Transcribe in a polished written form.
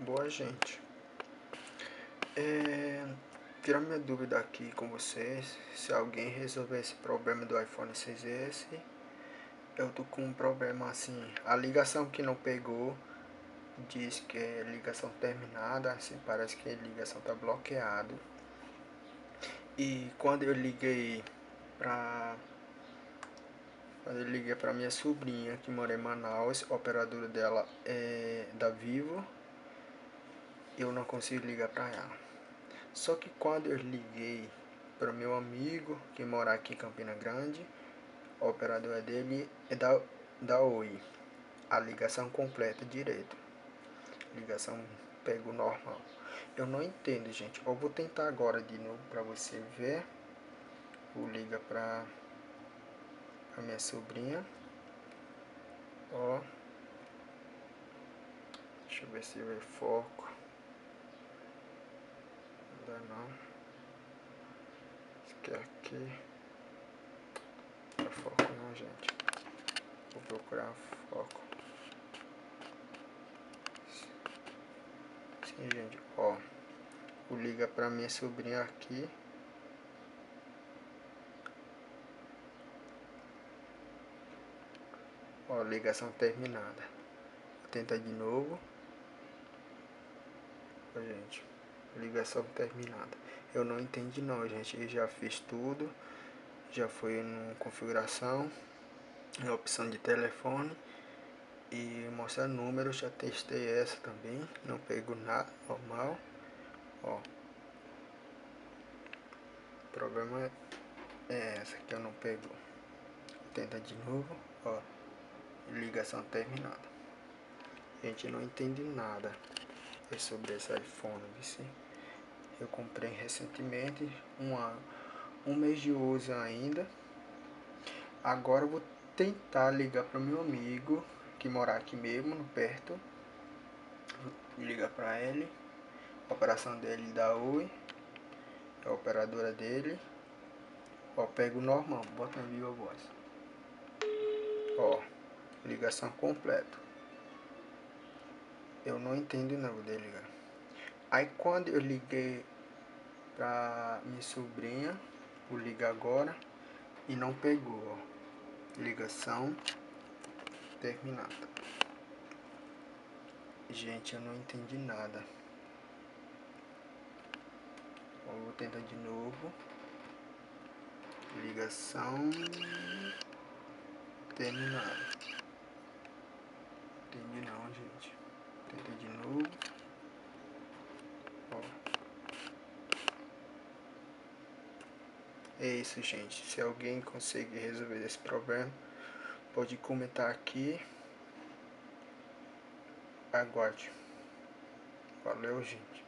Boa, gente. Tirar minha dúvida aqui com vocês. Se alguém resolver esse problema do iPhone 6s, eu tô com um problema assim. A ligação que não pegou diz que é ligação terminada, assim, parece que a ligação tá bloqueada. E quando eu liguei pra minha sobrinha que mora em Manaus, a operadora dela é da Vivo, eu não consigo ligar pra ela. Só que quando eu liguei para o meu amigo que mora aqui em Campina Grande, a operadora dele é da Oi. A ligação completa direito. Ligação pego normal. Eu não entendo, gente. Eu vou tentar agora de novo para você ver. Vou ligar para a minha sobrinha. Ó. Deixa eu ver se vai foco. Não dá não. Isso aqui. Não dá foco não, gente. Vou procurar foco. Sim, gente. Ó. Vou ligar pra minha sobrinha aqui. Ó, ligação terminada. Vou tentar de novo. Ó, gente. Ligação terminada. Eu não entendi não, gente. Eu já fiz tudo. Já fui em configuração. Na opção de telefone. E mostrar número. Já testei essa também. Não pegou nada. Normal. Ó. O problema é essa que eu não pego. Vou tentar de novo. Ó. Ligação terminada. Gente, não entendi nada sobre esse iPhone, viu? Eu comprei recentemente, um mês de uso ainda. Agora eu vou tentar ligar para o meu amigo que mora aqui mesmo, perto. Vou ligar para ele. A operação dele da Oi, é a operadora dele. Ó, pego normal, bota na viva voz. Ó, ligação completa. Eu não entendo não, vou ligar. Aí quando eu liguei pra minha sobrinha, vou ligar agora e não pegou, ó. Ligação terminada. Gente, eu não entendi nada. Ó, vou tentar de novo. Ligação terminada. Entendi não, gente. Tenta de novo. Ó. É isso, gente. Se alguém conseguir resolver esse problema, pode comentar aqui. Aguarde. Valeu, gente.